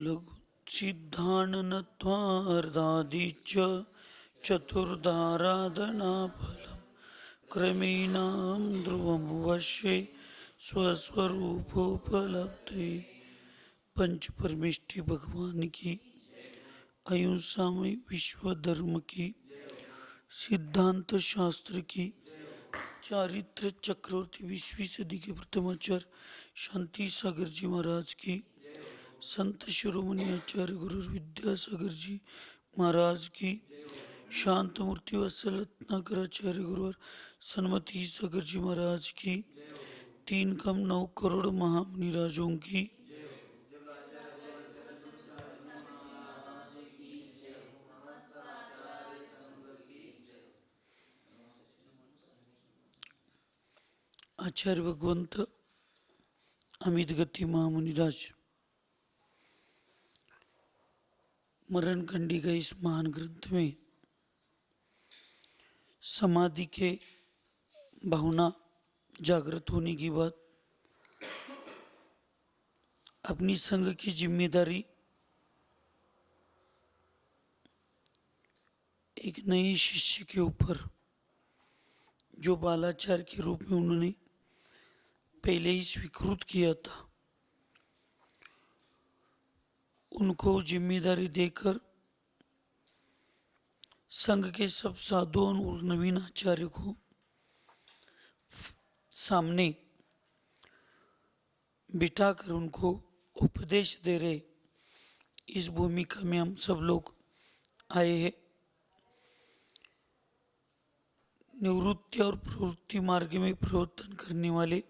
लघुसिद्धाननत्वार्धादिच चतुर्धाराधनाफलम् क्रमेणां ध्रुवं वश्ये स्वस्वरूपोपलब्धे। पंच परमेष्ठी भगवान की, अहिंसा में विश्व धर्म की, सिद्धांत शास्त्र की, चारित्र चक्रवर्ती 20वीं सदी के प्रथमाचार्य शांति सागर जी महाराज की, संत शिरोमणि आचार्य गुरु विद्यासागर जी महाराज की, शांत मूर्ति वत्सल रत्नाकराचार्य गुरुवर सन्मति सागर जी महाराज की, 3,9 करोड़ महामुनिराजों की, आचार्य भगवंत अमित गति महामुनिराज मरण कंडी का इस महान ग्रंथ में समाधि के भावना जागृत होने की बात, अपनी संघ की जिम्मेदारी एक नए शिष्य के ऊपर जो बालाचार के रूप में उन्होंने पहले ही स्वीकृत किया था, उनको जिम्मेदारी देकर संघ के सब साधुओं और नवीन आचार्य को सामने बिठाकर उनको उपदेश दे रहे, इस भूमिका में हम सब लोग आए हैं। निवृत्ति और प्रवृत्ति मार्ग में प्रवर्तन करने वाले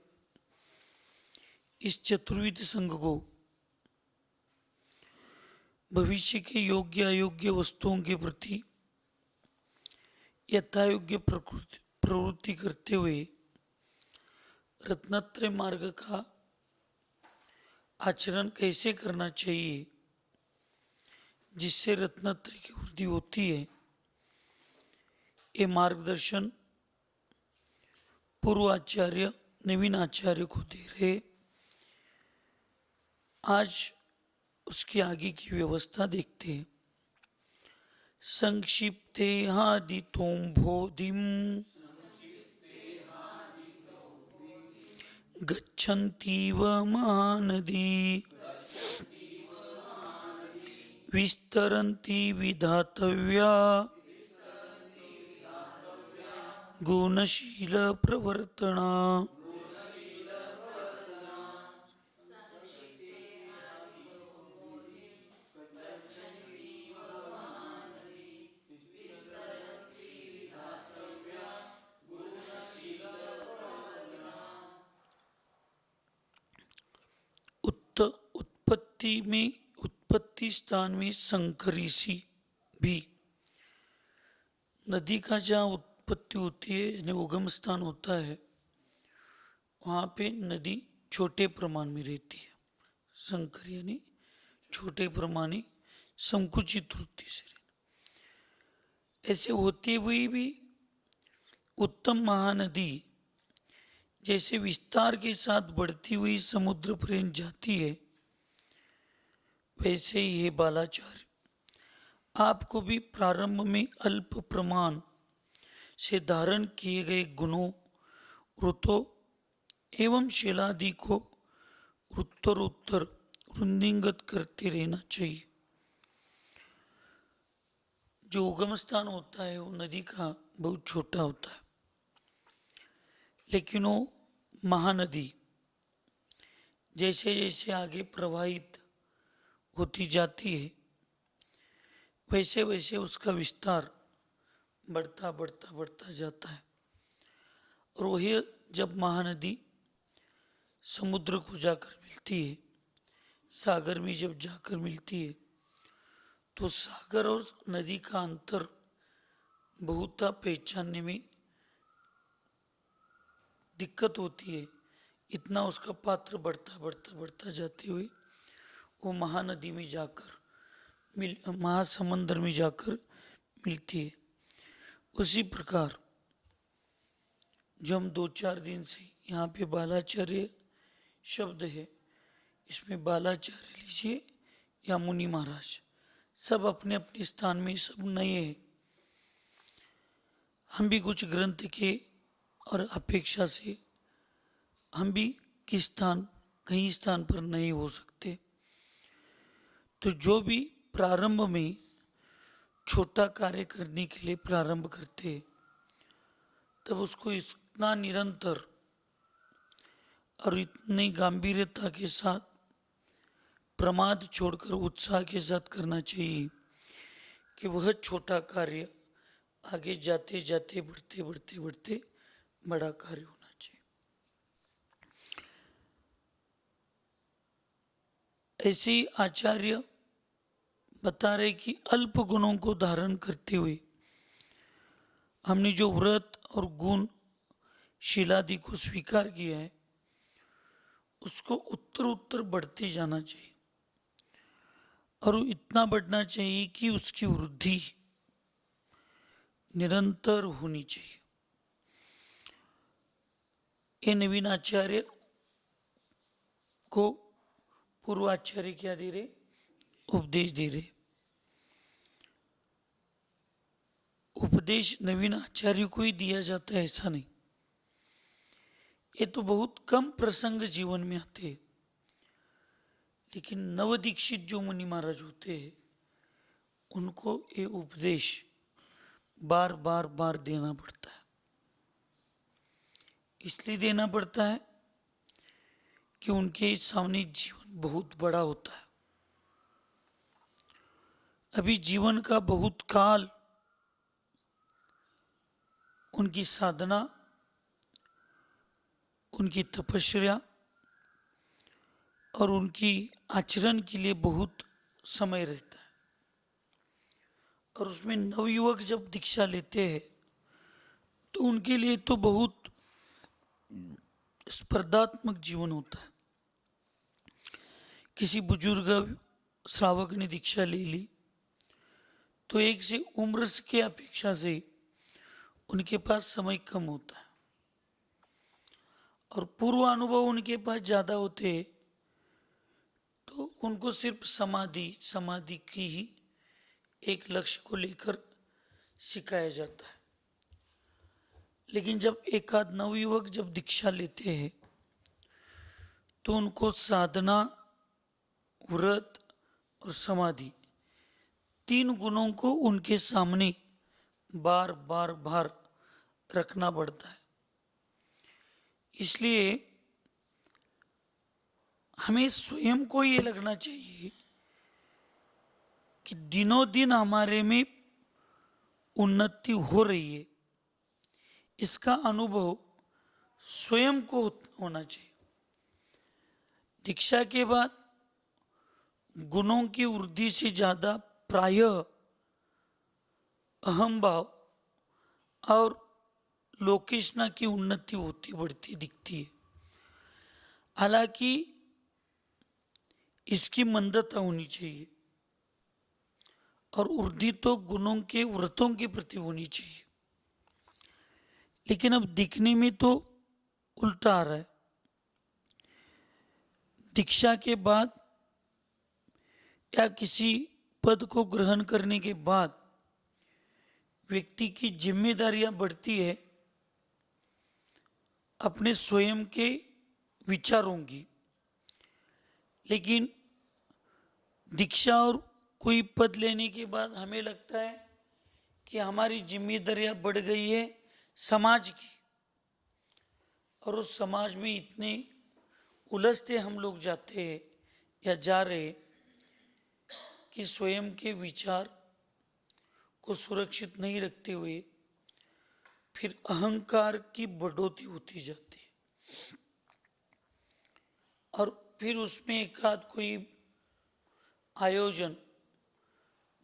इस चतुर्विध संघ को भविष्य के योग्य अयोग्य वस्तुओं के प्रति यथायोग्य प्रवृत्ति करते हुए रत्नत्रय मार्ग का आचरण कैसे करना चाहिए जिससे रत्नत्रय की वृद्धि होती है, ये मार्गदर्शन पूर्व आचार्य नवीन आचार्य को दे रहे। आज उसकी आगे की व्यवस्था देखते हैं। संक्षिप्ते हादितों बोधिम गच्छन्तीव महानदी विस्तरन्ति विधातव्या गुणशील प्रवर्तना। उत्पत्ति स्थान में शंकरीसी भी, नदी का जहाँ उत्पत्ति होती है यानी उगम स्थान होता है, वहाँ पे नदी छोटे प्रमाण में रहती है। शंकर यानी छोटे प्रमाण, संकुचित वृत्ति से रहना। ऐसे होते हुए भी उत्तम महानदी जैसे विस्तार के साथ बढ़ती हुई समुद्र पर्यंत जाती है, वैसे ही है बालाचार्य। आपको भी प्रारंभ में अल्प प्रमाण से धारण किए गए गुणों, वृत्तों एवं शीलादि को उत्तरोत्तर वृद्धिंगत करते रहना चाहिए। जो उगम स्थान होता है वो नदी का बहुत छोटा होता है, लेकिन वो महानदी जैसे जैसे आगे प्रवाहित होती जाती है, वैसे वैसे उसका विस्तार बढ़ता बढ़ता बढ़ता जाता है। और वही जब महानदी समुद्र को जाकर मिलती है, सागर में जब जाकर मिलती है, तो सागर और नदी का अंतर बहुत पहचानने में दिक्कत होती है। इतना उसका पात्र बढ़ता बढ़ता बढ़ता जाते हुए वो महानदी में जाकर महासमुंदर में जाकर मिलती है। उसी प्रकार जो हम 2-4 दिन से यहाँ पे बालाचार्य शब्द है, इसमें बालाचार्य लीजिए या मुनि महाराज, सब अपने अपने स्थान में सब नए हैं। हम भी कुछ ग्रंथ के और अपेक्षा से हम भी कहीं स्थान पर नहीं हो सकते। तो जो भी प्रारंभ में छोटा कार्य करने के लिए प्रारंभ करते, तब उसको इतना निरंतर और इतनी गंभीरता के साथ प्रमाद छोड़कर उत्साह के साथ करना चाहिए कि वह छोटा कार्य आगे जाते जाते बढ़ते बढ़ते बढ़ते बड़ा कार्य होना चाहिए। ऐसे ही आचार्य बता रहे कि अल्प गुणों को धारण करते हुए हमने जो व्रत और गुण शीलादि को स्वीकार किया है, उसको उत्तर उत्तर बढ़ते जाना चाहिए और इतना बढ़ना चाहिए कि उसकी वृद्धि निरंतर होनी चाहिए। ये नवीन आचार्य को पूर्व आचार्य क्या दे रहे? उपदेश दे रहे। उपदेश नवीन आचार्य को ही दिया जाता है ऐसा नहीं, ये तो बहुत कम प्रसंग जीवन में आते हैं। लेकिन नवदीक्षित जो मुनि महाराज होते हैं, उनको ये उपदेश बार बार बार देना पड़ता है। इसलिए देना पड़ता है कि उनके सामने जीवन बहुत बड़ा होता है। अभी जीवन का बहुत काल उनकी साधना, उनकी तपस्या और उनकी आचरण के लिए बहुत समय रहता है। और उसमें नवयुवक जब दीक्षा लेते हैं तो उनके लिए तो बहुत स्पर्धात्मक जीवन होता है। किसी बुजुर्ग श्रावक ने दीक्षा ले ली तो एक से उम्र के अपेक्षा से उनके पास समय कम होता है और पूर्व अनुभव उनके पास ज़्यादा होते हैं, तो उनको सिर्फ समाधि की ही एक लक्ष्य को लेकर सिखाया जाता है। लेकिन जब एक आध नवयुवक जब दीक्षा लेते हैं तो उनको साधना, व्रत और समाधि, तीन गुणों को उनके सामने बार बार बार रखना पड़ता है। इसलिए हमें स्वयं को ये लगना चाहिए कि दिनों दिन हमारे में उन्नति हो रही है, इसका अनुभव स्वयं को होना चाहिए। दीक्षा के बाद गुणों की वृद्धि से ज्यादा प्रायः अहम भाव और लोकेशना की उन्नति होती बढ़ती दिखती है। हालांकि इसकी मंदता होनी चाहिए और वृद्धि तो गुणों के व्रतों के प्रति होनी चाहिए। लेकिन अब दिखने में तो उल्टा आ रहा है। दीक्षा के बाद या किसी पद को ग्रहण करने के बाद व्यक्ति की जिम्मेदारियां बढ़ती है अपने स्वयं के विचारों की। लेकिन दीक्षा और कोई पद लेने के बाद हमें लगता है कि हमारी जिम्मेदारियां बढ़ गई है समाज की, और उस समाज में इतने उलझते हम लोग जाते हैं या जा रहे कि स्वयं के विचार को सुरक्षित नहीं रखते हुए फिर अहंकार की बढ़ोतरी होती जाती है और फिर उसमें एक आध कोई आयोजन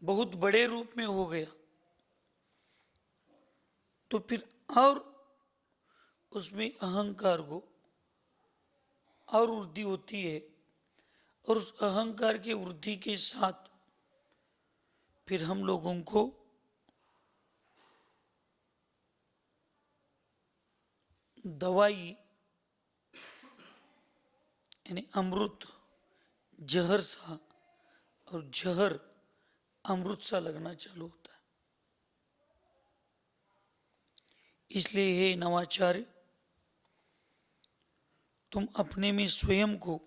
बहुत बड़े रूप में हो गया तो फिर और उसमें अहंकार को और वृद्धि होती है और उस अहंकार के वृद्धि के साथ फिर हम लोगों को दवाई यानी अमृत जहर सा और जहर अमृत सा लगना चालू होता है। इसलिए हे नवाचार्य, तुम अपने में स्वयं को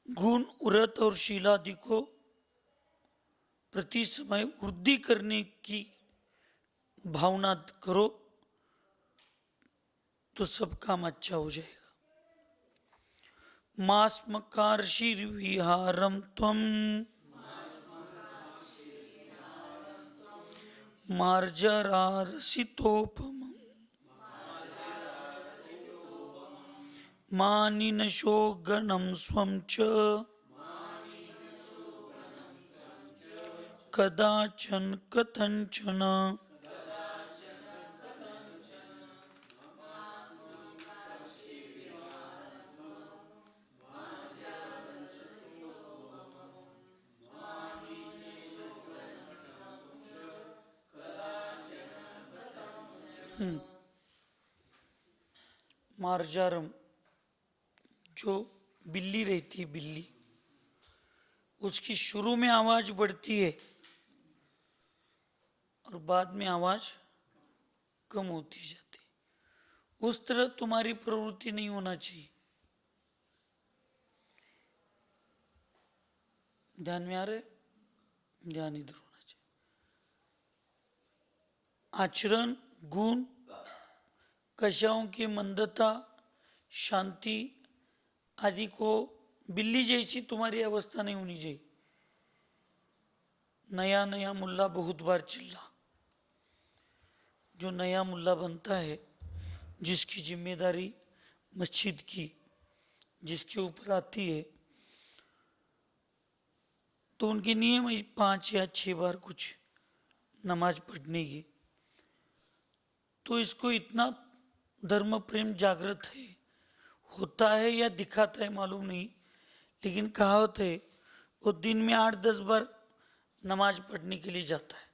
गुण, व्रत और शीलादि को प्रति समय वृद्धि करने की भावना करो तो सब काम अच्छा हो जाएगा। मास्मकार्षिर्विहारं त्वं मार्जरारसितोपमं मानिनशो गणं स्वं च कदाचन कथंचन। मार्जारम, जो बिल्ली रहती है, बिल्ली, उसकी शुरू में आवाज बढ़ती है और बाद में आवाज कम होती जाती है। उस तरह तुम्हारी प्रवृत्ति नहीं होना चाहिए। ध्यान में आ रहे? ध्यान इधर होना चाहिए। आचरण, गुण, कशाओं की मंदता, शांति आदि को बिल्ली जैसी तुम्हारी अवस्था नहीं होनी चाहिए। नया नया मुल्ला बहुत बार चिल्ला, जो नया मुल्ला बनता है, जिसकी जिम्मेदारी मस्जिद की जिसके ऊपर आती है, तो उनके नियम 5 या 6 बार कुछ नमाज पढ़ने की। तो इसको इतना धर्म प्रेम जागृत है, होता है या दिखाता है मालूम नहीं, लेकिन कहावत है वो दिन में 8-10 बार नमाज पढ़ने के लिए जाता है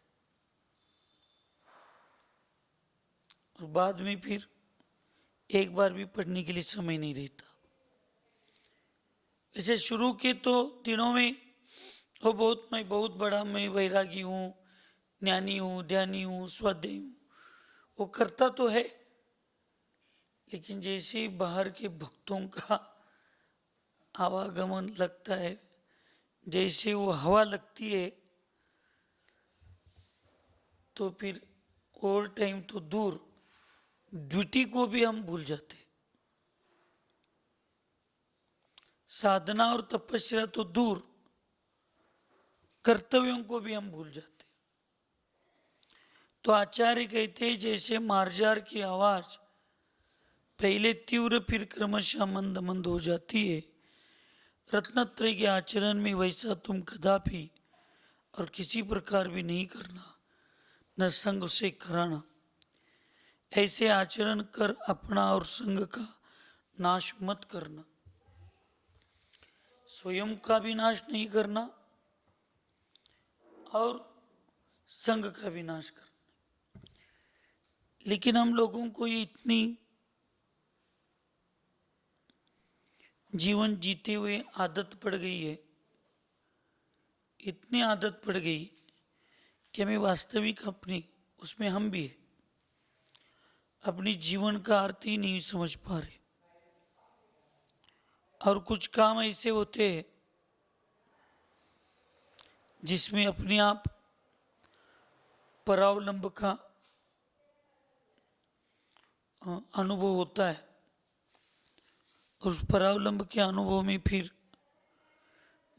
और बाद में फिर एक बार भी पढ़ने के लिए समय नहीं रहता। वैसे शुरू के तो दिनों में वो मैं बहुत बड़ा, मैं वैरागी हूँ, ज्ञानी हूँ, ध्यानी हूँ, स्वाध्यायी हूँ, वो करता तो है, लेकिन जैसे बाहर के भक्तों का आवागमन लगता है, जैसे वो हवा लगती है, तो फिर और टाइम तो दूर, ड्यूटी को भी हम भूल जाते। साधना और तपस्या तो दूर, कर्तव्यों को भी हम भूल जाते। तो आचार्य कहते हैं जैसे मार्जार की आवाज पहले तीव्र फिर क्रमशः मंद मंद हो जाती है, रत्नत्रय के आचरण में वैसा तुम कदापि और किसी प्रकार भी नहीं करना, न संग से कराना। ऐसे आचरण कर अपना और संग का नाश मत करना। स्वयं का भी नाश नहीं करना और संग का भी नाश करना। लेकिन हम लोगों को ये इतनी जीवन जीते हुए आदत पड़ गई है, इतनी आदत पड़ गई कि हमें वास्तविक अपनी, उसमें हम भी है, अपनी जीवन का अर्थ ही नहीं समझ पा रहे। और कुछ काम ऐसे होते हैं जिसमें अपने आप परावलंब का अनुभव होता है। उस परावलंब के अनुभव में फिर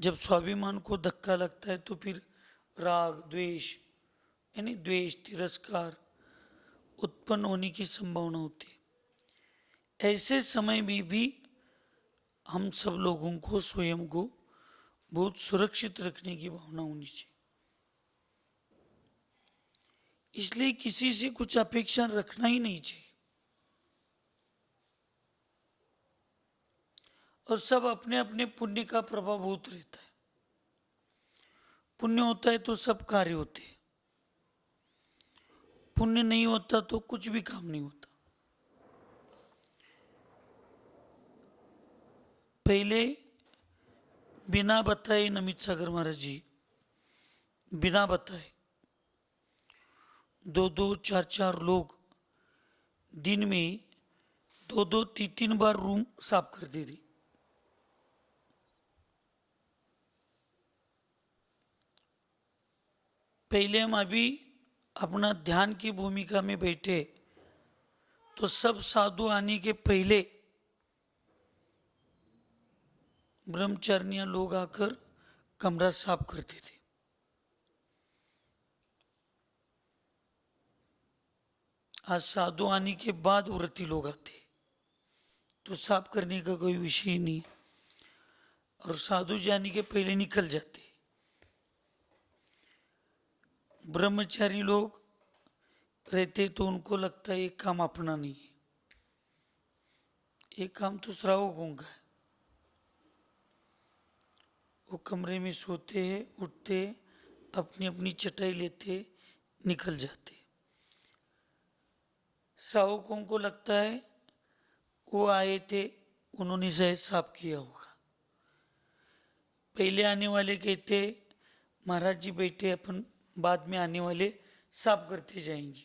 जब स्वाभिमान को धक्का लगता है तो फिर राग, द्वेष, यानी द्वेष, तिरस्कार उत्पन्न होने की संभावना होती है। ऐसे समय में भी हम सब लोगों को स्वयं को बहुत सुरक्षित रखने की भावना होनी चाहिए। इसलिए किसी से कुछ अपेक्षा रखना ही नहीं चाहिए और सब अपने अपने पुण्य का प्रभावभूत रहता है। पुण्य होता है तो सब कार्य होते हैं, पुण्य नहीं होता तो कुछ भी काम नहीं होता। पहले बिना बताए नमित सागर महाराज जी बिना बताए 2-2 4-4 लोग दिन में 2-2 3-3 बार रूम साफ कर दे रही। पहले हम अभी अपना ध्यान की भूमिका में बैठे तो सब साधु आने के पहले ब्रह्मचारियां लोग आकर कमरा साफ करते थे। आज साधु आने के बाद व्रती लोग आते तो साफ करने का कोई विषय नहीं, और साधु जाने के पहले निकल जाते। ब्रह्मचारी लोग रहते तो उनको लगता है एक काम अपना नहीं है, एक काम तो श्रावकों का है। वो कमरे में सोते हैं, उठते, अपनी अपनी चटाई लेते, निकल जाते। श्रावकों को लगता है वो आए थे, उन्होंने शायद साफ किया होगा। पहले आने वाले कहते महाराज जी बैठे, अपन बाद में आने वाले साफ करते जाएंगे।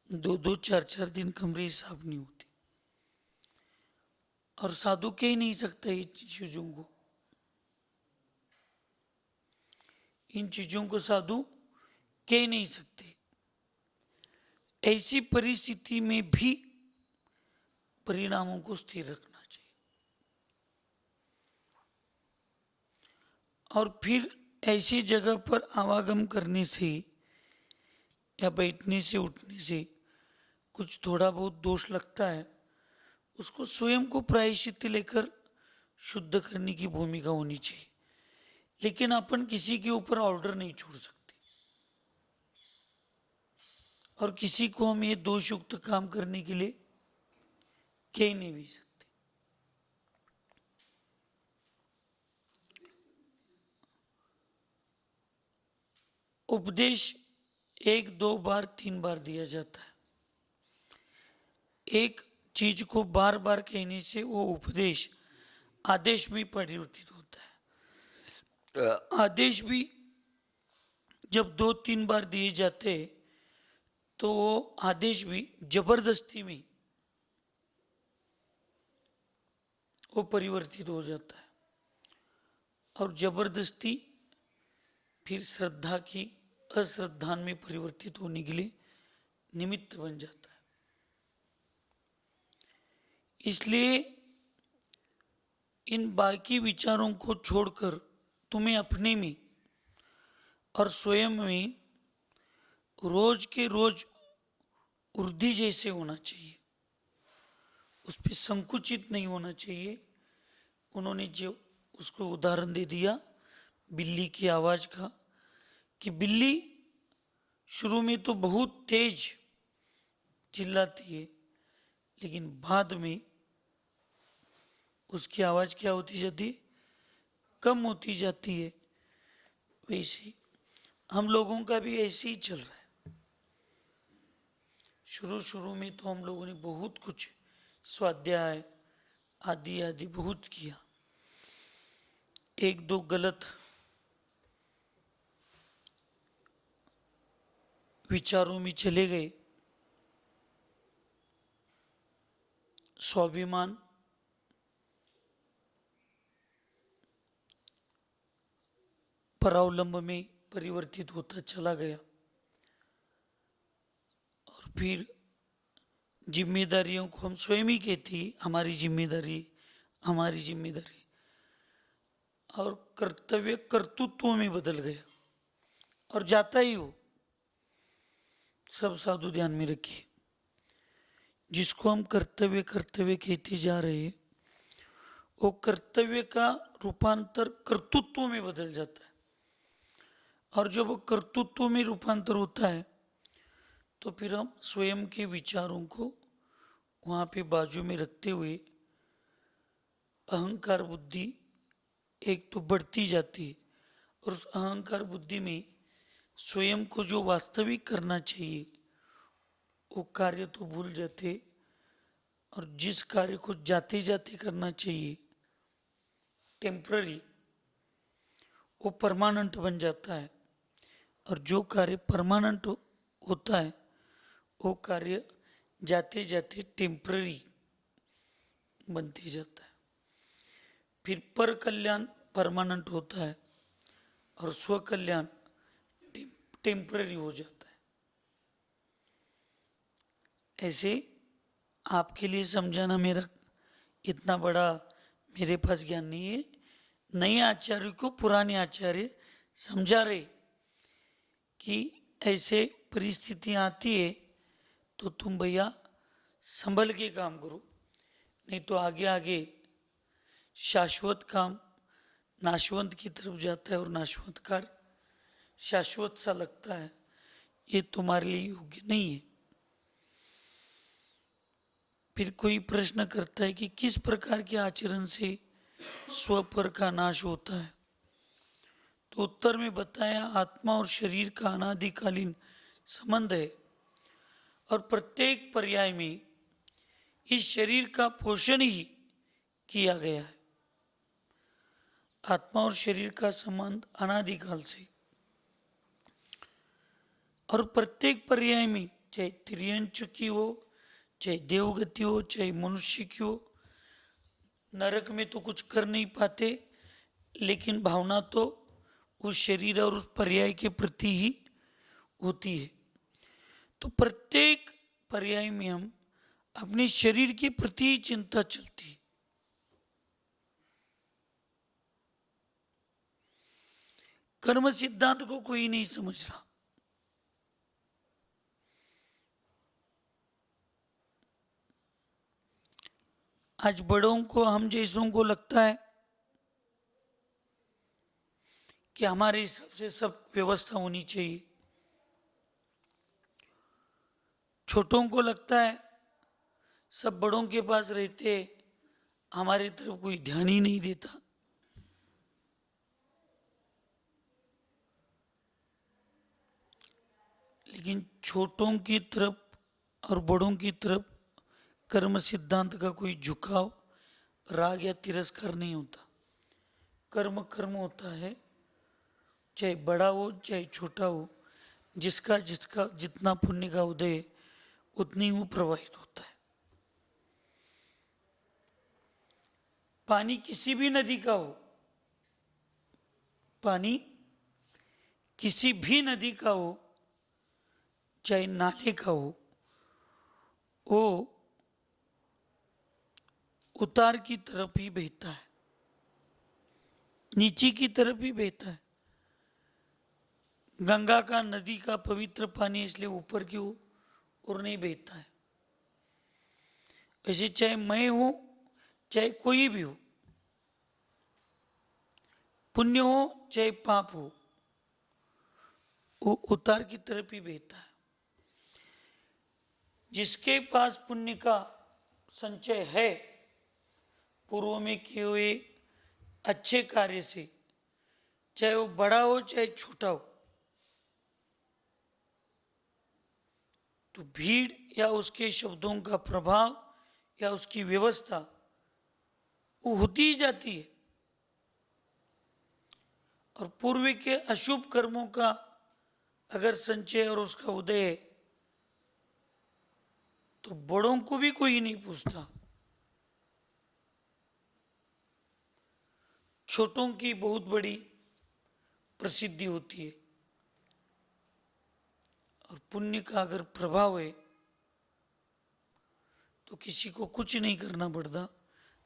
2-2 4-4 दिन कमरे साफ नहीं होते, और साधु कह ही नहीं सकता ये चीजों को। इन चीजों को साधु कह नहीं सकते। ऐसी परिस्थिति में भी परिणामों को स्थिर रखना चाहिए। और फिर ऐसी जगह पर आवागम करने से या बैठने से, उठने से कुछ थोड़ा बहुत दोष लगता है, उसको स्वयं को प्रायश्चित्त लेकर शुद्ध करने की भूमिका होनी चाहिए। लेकिन अपन किसी के ऊपर ऑर्डर नहीं छोड़ सकते, और किसी को हम ये दोषयुक्त काम करने के लिए कह नहीं भी सकते। उपदेश 1-2 बार 3 बार दिया जाता है। एक चीज को बार बार कहने से वो उपदेश आदेश में परिवर्तित होता है। आदेश भी जब 2-3 बार दिए जाते तो वो आदेश भी जबरदस्ती में वो परिवर्तित हो जाता है, और जबरदस्ती फिर श्रद्धा की अश्रद्धा में परिवर्तित होने के लिए निमित्त बन जाता है। इसलिए इन बाकी विचारों को छोड़कर तुम्हें अपने में और स्वयं में रोज के रोज वृद्धि जैसे होना चाहिए, उस पर संकुचित नहीं होना चाहिए। उन्होंने जो उसको उदाहरण दे दिया बिल्ली की आवाज का, कि बिल्ली शुरू में तो बहुत तेज चिल्लाती है, लेकिन बाद में उसकी आवाज क्या होती जाती है, कम होती जाती है। वैसे हम लोगों का भी ऐसे ही चल रहा है। शुरू में तो हम लोगों ने बहुत कुछ स्वाध्याय आदि आदि बहुत किया, 1-2 गलत विचारों में चले गए, स्वाभिमान परावलंब में परिवर्तित होता चला गया, और फिर जिम्मेदारियों को हम स्वयं ही कहते हमारी जिम्मेदारी, हमारी जिम्मेदारी, और कर्तव्य कर्तृत्व में बदल गया, और जाता ही हो। सब साधु ध्यान में रखिए, जिसको हम कर्तव्य कर्तव्य कहते जा रहे हैं, वो कर्तव्य का रूपांतर कर्तृत्व में बदल जाता है, और जब वो कर्तृत्व में रूपांतर होता है तो फिर हम स्वयं के विचारों को वहाँ पे बाजू में रखते हुए अहंकार बुद्धि एक तो बढ़ती जाती है, और उस अहंकार बुद्धि में स्वयं को जो वास्तविक करना चाहिए वो कार्य तो भूल जाते, और जिस कार्य को जाते जाते करना चाहिए टेम्पररी वो परमानेंट बन जाता है, और जो कार्य परमानेंट होता है वो कार्य जाते जाते टेम्पररी बनते जाता है। फिर पर कल्याण परमानेंट होता है और स्व कल्याण टेम्पररी हो जाता है। ऐसे आपके लिए समझाना मेरा इतना बड़ा मेरे पास ज्ञान नहीं है। नए आचार्य को पुराने आचार्य समझा रहे कि ऐसे परिस्थितियाँ आती है तो तुम भैया संभल के काम करो, नहीं तो आगे आगे शाश्वत काम नाशवंत की तरफ जाता है और नाशवंत कार्य शाश्वत सा लगता है, ये तुम्हारे लिए योग्य नहीं है। फिर कोई प्रश्न करता है कि किस प्रकार के आचरण से स्वपर का नाश होता है, तो उत्तर में बताया आत्मा और शरीर का अनादिकालीन संबंध है और प्रत्येक पर्याय में इस शरीर का पोषण ही किया गया है। आत्मा और शरीर का संबंध अनादिकाल से, और प्रत्येक पर्याय में चाहे त्रियंच की हो, चाहे देवगति हो, चाहे मनुष्य की हो, नरक में तो कुछ कर नहीं पाते लेकिन भावना तो उस शरीर और उस पर्याय के प्रति ही होती है। तो प्रत्येक पर्याय में हम अपने शरीर के प्रति ही चिंता चलती है। कर्म सिद्धांत को कोई नहीं समझ रहा। आज बड़ों को, हम जैसों को लगता है कि हमारे हिसाब से सब व्यवस्था होनी चाहिए, छोटों को लगता है सब बड़ों के पास रहते हमारी तरफ कोई ध्यान ही नहीं देता। लेकिन छोटों की तरफ और बड़ों की तरफ कर्म सिद्धांत का कोई झुकाव, राग या तिरस्कार नहीं होता। कर्म कर्म होता है, चाहे बड़ा हो चाहे छोटा हो, जिसका जिसका जितना पुण्य का उदय उतनी वो प्रवाहित होता है। पानी किसी भी नदी का हो, पानी किसी भी नदी का हो, चाहे नाले का हो, वो उतार की तरफ ही बहता है, नीचे की तरफ ही बहता है। गंगा का, नदी का पवित्र पानी इसलिए ऊपर की ओर नहीं बहता है। वैसे चाहे मैं हूं चाहे कोई भी हो, पुण्य हो चाहे पाप हो, वो उतार की तरफ ही बहता है। जिसके पास पुण्य का संचय है, पूर्व में किए हुए अच्छे कार्य से, चाहे वो बड़ा हो चाहे छोटा हो, तो भीड़ या उसके शब्दों का प्रभाव या उसकी व्यवस्था वो होती ही जाती है। और पूर्व के अशुभ कर्मों का अगर संचय और उसका उदय है तो बड़ों को भी कोई नहीं पूछता, छोटों की बहुत बड़ी प्रसिद्धि होती है। और पुण्य का अगर प्रभाव है तो किसी को कुछ नहीं करना पड़ता,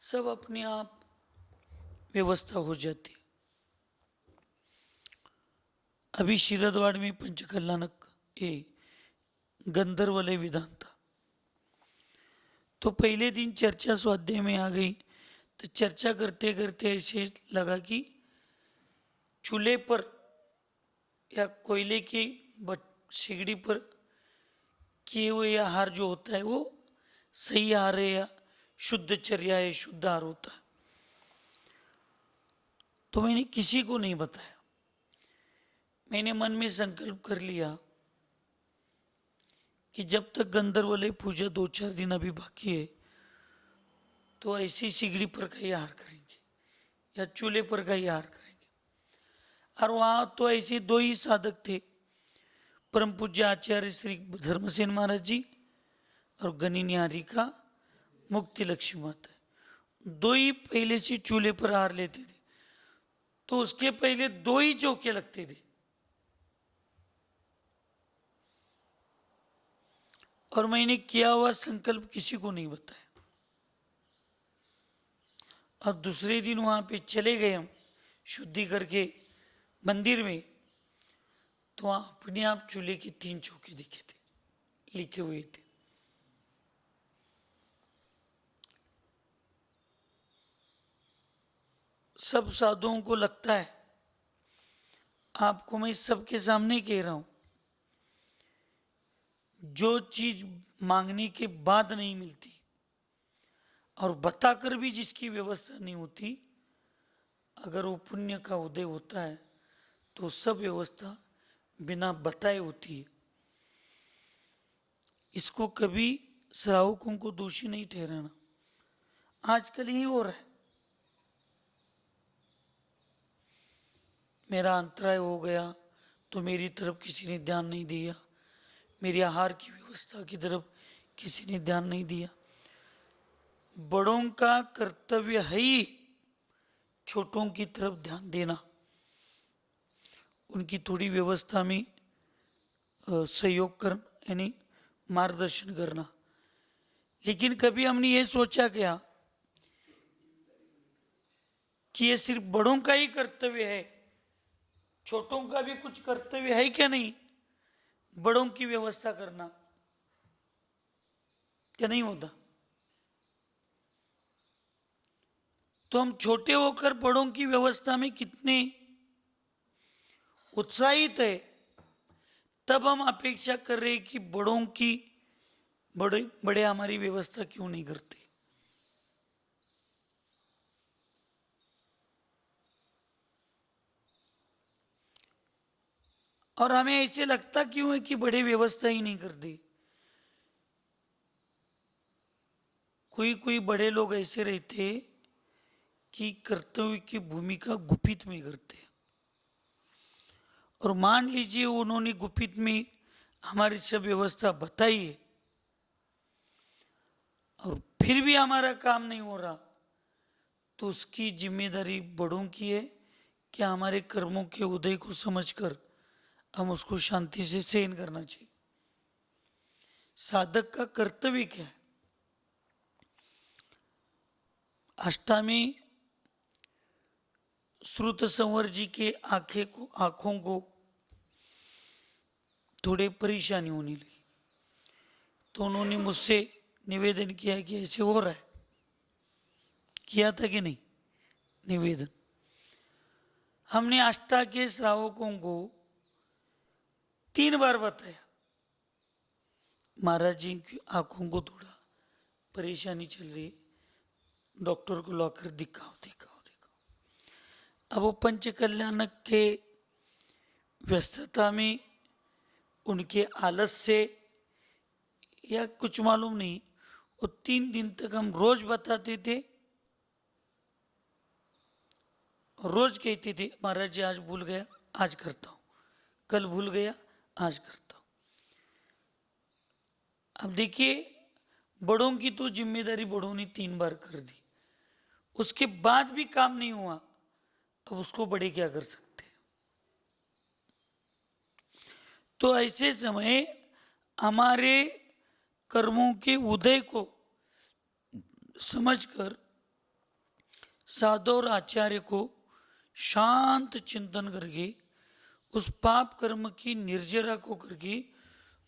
सब अपने आप व्यवस्था हो जाती है। अभी शिरदवाड़ में पंचकल्याणक गंधर्वलय विधान था, तो पहले दिन चर्चा स्वाध्याय में आ गई। तो चर्चा करते करते ऐसे लगा कि चूल्हे पर या कोयले की सिगड़ी पर किए हुए आहार जो होता है वो सही आहार है या शुद्ध चर्या है, शुद्ध आहार होता है। तो मैंने किसी को नहीं बताया। मैंने मन में संकल्प कर लिया कि जब तक गंधर्वलय पूजा 2-4 दिन अभी बाकी है तो ऐसी सिगड़ी पर का आहार करेंगे, या चूल्हे पर का ही आहार करेंगे। और वहाँ तो ऐसे दो ही साधक थे, परम पूज्य आचार्य श्री धर्मसेन महाराज जी और गनी निहारी का मुक्ति लक्ष्मी माता। दो ही पहले से चूल्हे पर आहार लेते थे, तो उसके पहले दो ही चौके लगते थे। और मैंने किया हुआ संकल्प किसी को नहीं बताया। और दूसरे दिन वहां पे चले गए हम शुद्धि करके मंदिर में, तो वहां अपने आप चूल्हे की 3 चौके दिखे थे, लिखे हुए थे। सब साधुओं को लगता है, आपको मैं सबके सामने कह रहा हूं, जो चीज मांगने के बाद नहीं मिलती और बताकर भी जिसकी व्यवस्था नहीं होती, अगर वो पुण्य का उदय होता है तो सब व्यवस्था बिना बताए होती है। इसको कभी श्रावकों को दोषी नहीं ठहराना, आजकल ही हो रहा है। मेरा अंतराय हो गया तो मेरी तरफ किसी ने ध्यान नहीं दिया, मेरी आहार की व्यवस्था की तरफ किसी ने ध्यान नहीं दिया। बड़ों का कर्तव्य है ही छोटों की तरफ ध्यान देना, उनकी थोड़ी व्यवस्था में सहयोग कर, यानी मार्गदर्शन करना। लेकिन कभी हमने ये सोचा क्या कि ये सिर्फ बड़ों का ही कर्तव्य है, छोटों का भी कुछ कर्तव्य है क्या नहीं? बड़ों की व्यवस्था करना क्या नहीं होता? तो हम छोटे होकर बड़ों की व्यवस्था में कितने उत्साहित है, तब हम अपेक्षा कर रहे कि बड़ों की बड़े हमारी व्यवस्था क्यों नहीं करते। और हमें ऐसे लगता क्यों है कि बड़े व्यवस्था ही नहीं करते। कोई बड़े लोग ऐसे रहते कि कर्तव्य की भूमिका गुपित में करते, और मान लीजिए उन्होंने गुपित में हमारी सब व्यवस्था बताई है और फिर भी हमारा काम नहीं हो रहा, तो उसकी जिम्मेदारी बड़ों की है क्या हमारे कर्मों के उदय को समझकर हम उसको शांति से सहन करना चाहिए। साधक का कर्तव्य क्या है? अष्टामी श्रुत संवर जी के आंखों को थोड़े परेशानी होने लगी, तो उन्होंने मुझसे निवेदन किया कि ऐसे हो रहा है। किया था कि नहीं निवेदन? हमने आष्टा के श्रावकों को 3 बार बताया, महाराज जी की आंखों को थोड़ा परेशानी चल रही है, डॉक्टर को लाकर दिखाओ। अब वो पंच कल्याणक के व्यस्तता में, उनके आलस से या कुछ मालूम नहीं, वो 3 दिन तक हम रोज बताते थे, रोज कहते थे महाराज जी आज भूल गया, आज करता हूं, कल भूल गया, आज करता हूं। अब देखिए, बड़ों की तो जिम्मेदारी बड़ों ने 3 बार कर दी, उसके बाद भी काम नहीं हुआ, अब उसको बड़े क्या कर सकते हैं? तो ऐसे समय हमारे कर्मों के उदय को समझकर साधु और आचार्य को शांत चिंतन करके उस पाप कर्म की निर्जरा को करके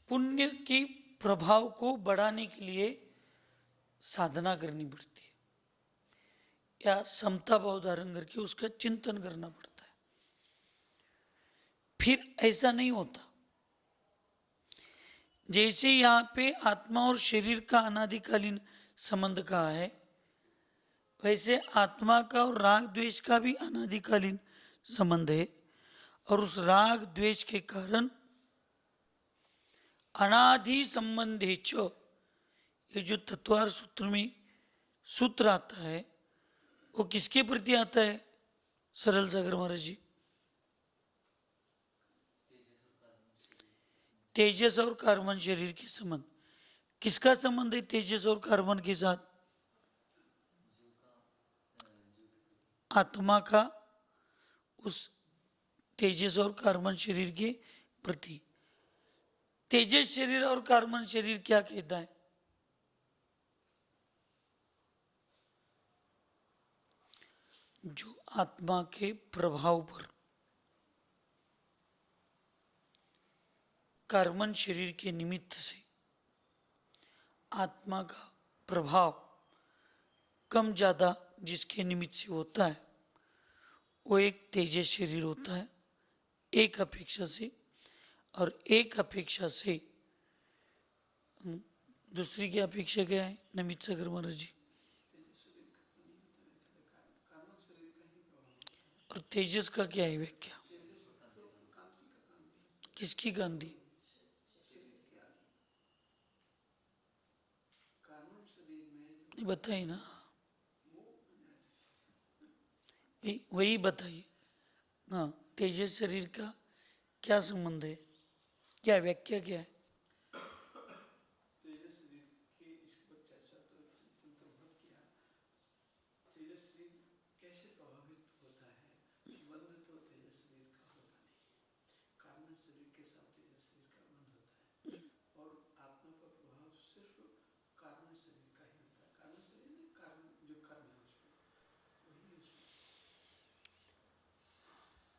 पुण्य के प्रभाव को बढ़ाने के लिए साधना करनी पड़ती है, या समता भाव धारण करके उसका चिंतन करना पड़ता है। फिर ऐसा नहीं होता। जैसे यहाँ पे आत्मा और शरीर का अनादिकालीन संबंध कहा है, वैसे आत्मा का और राग द्वेष का भी अनादिकालीन संबंध है, और उस राग द्वेष के कारण अनादि संबंधे च, ये जो तत्वार सूत्र में सूत्र आता है, वो किसके प्रति आता है? सरल सागर महाराज जी। तेजस और कार्बन शरीर के संबंध, किसका संबंध है तेजस और कार्बन के साथ? आत्मा का उस तेजस और कार्बन शरीर के प्रति। तेजस शरीर और कार्बन शरीर क्या कहता है? जो आत्मा के प्रभाव पर कार्बन शरीर के निमित्त से आत्मा का प्रभाव कम ज्यादा जिसके निमित्त से होता है वो एक तेजस शरीर होता है एक अपेक्षा से, और एक अपेक्षा से दूसरी की अपेक्षा क्या है नमित सागर महाराज जी? और तेजस का क्या है व्याख्या? किसकी गांधी? बताइए ना, वही बताइए। हाँ, तेजस शरीर का क्या संबंध है, क्या व्याख्या क्या है?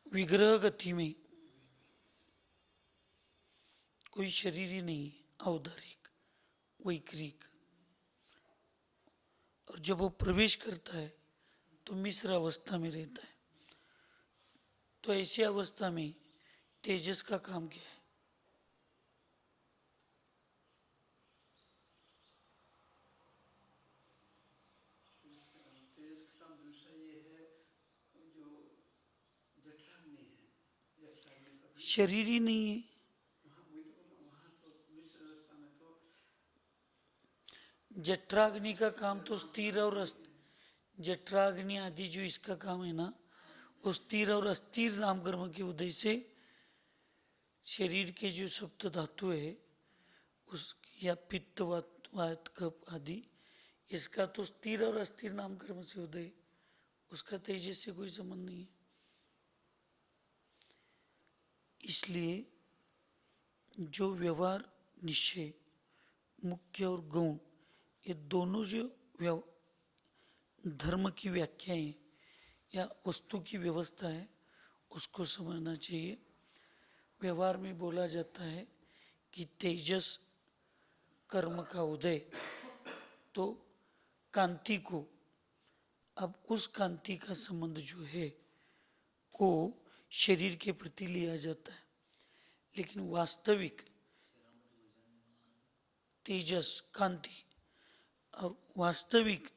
विग्रह गति में कोई शरीर ही नहीं है, औदारिक वैक्रिक, और जब वो प्रवेश करता है तो मिश्र अवस्था में रहता है। तो ऐसी अवस्था में तेजस का काम क्या है? शरीर ही नहीं है। जठराग्नि का काम तो स्थिर और जठराग्नि आदि जो इसका काम है ना, वो स्थिर और अस्थिर नाम कर्म के उदय से शरीर के जो सप्त धातु है उस या पित्त वात कफ आदि, इसका तो स्थिर और अस्थिर नाम कर्म से उदय, उसका तेजस से कोई संबंध नहीं है। इसलिए जो व्यवहार निश्चय मुख्य और गौण ये दोनों जो धर्म की व्याख्याएं या वस्तु की व्यवस्था है उसको समझना चाहिए। व्यवहार में बोला जाता है कि तेजस कर्म का उदय, तो कांति को, अब उस कांति का संबंध जो है वो शरीर के प्रति लिया जाता है, लेकिन वास्तविक तेजस कांति और वास्तविक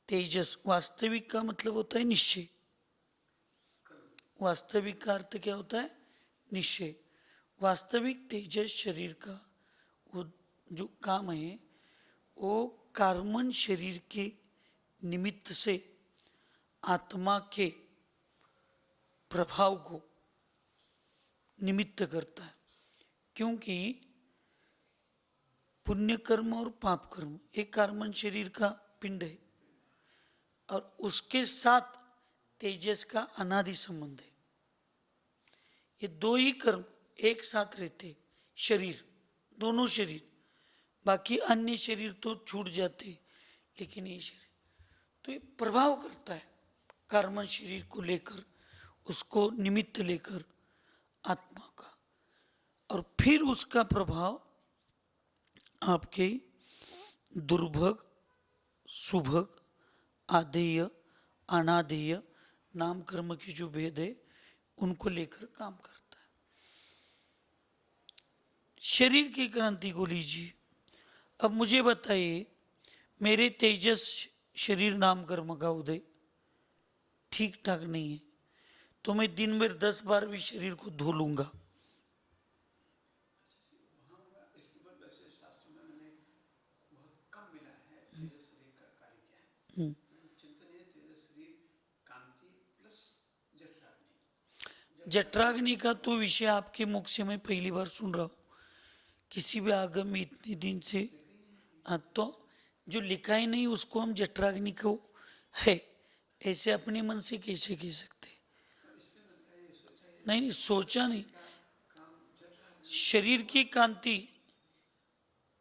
तेजस, वास्तविक का मतलब होता है निश्चय, वास्तविक का अर्थ क्या होता है? निश्चय। वास्तविक तेजस शरीर का वो जो काम है वो कार्बन शरीर के निमित्त से आत्मा के प्रभाव को निमित्त करता है, क्योंकि पुण्य कर्म और पाप कर्म एक कार्बन शरीर का पिंड है और उसके साथ तेजस का अनादि संबंध है। ये दो ही कर्म एक साथ रहते, शरीर, दोनों शरीर, बाकी अन्य शरीर तो छूट जाते, लेकिन ये शरीर तो ये प्रभाव करता है कार्बन शरीर को लेकर, उसको निमित्त लेकर आत्मा का, और फिर उसका प्रभाव आपके दुर्भग सुभग आधेय अनाधेय नाम कर्म की जो भेद है उनको लेकर काम करता है। शरीर की क्रांति को लीजिए। अब मुझे बताइए, मेरे तेजस शरीर नाम कर्म का उदय ठीक ठाक नहीं है तो मैं दिन में 10 बार भी शरीर को धो लूंगा, जठराग्नि का तो विषय आपके मुख से मैं पहली बार सुन रहा हूँ किसी भी आगम में इतने दिन से। हाँ, तो जो लिखा ही नहीं उसको हम जठराग्नि को है ऐसे अपने मन से कैसे कह सकते? नहीं नहीं, सोचा नहीं। शरीर की कांति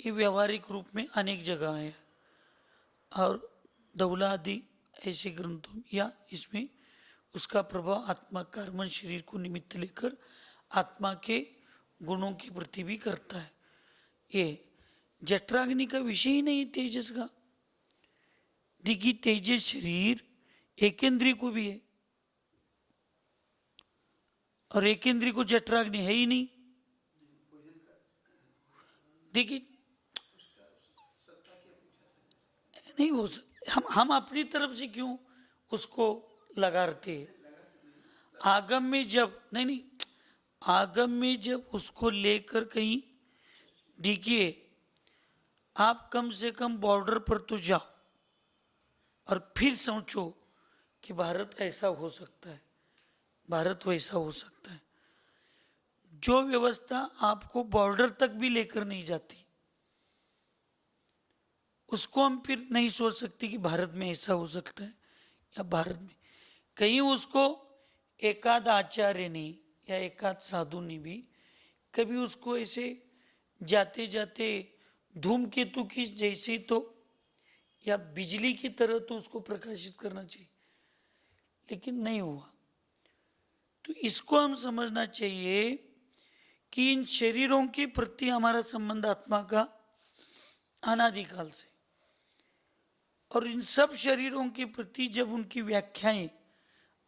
ये व्यवहारिक रूप में अनेक जगह है और दौला आदि ऐसे ग्रंथों या इसमें उसका प्रभाव आत्मा कर्मण शरीर को निमित्त लेकर आत्मा के गुणों की प्रति भी करता है। ये जठराग्नि का विषय ही नहीं तेजस का। देखिए तेजस शरीर एकेंद्रीय को भी है और एकेंद्रीय को जठराग्नि है ही नहीं। देखिए नहीं हो हम अपनी तरफ से क्यों उसको लगाते हैं? आगम में जब नहीं नहीं, आगम में जब उसको लेकर कहीं देखिए, आप कम से कम बॉर्डर पर तो जाओ और फिर सोचो कि भारत ऐसा हो सकता है, भारत वैसा हो सकता है। जो व्यवस्था आपको बॉर्डर तक भी लेकर नहीं जाती उसको हम फिर नहीं सोच सकते कि भारत में ऐसा हो सकता है या भारत में कहीं उसको एकाध आचार्य ने या एकाध साधु ने भी कभी उसको ऐसे जाते जाते धूमकेतु की जैसे तो या बिजली की तरह तो उसको प्रकाशित करना चाहिए, लेकिन नहीं हुआ। तो इसको हम समझना चाहिए कि इन शरीरों के प्रति हमारा संबंध आत्मा का अनादिकाल से, और इन सब शरीरों के प्रति जब उनकी व्याख्याएं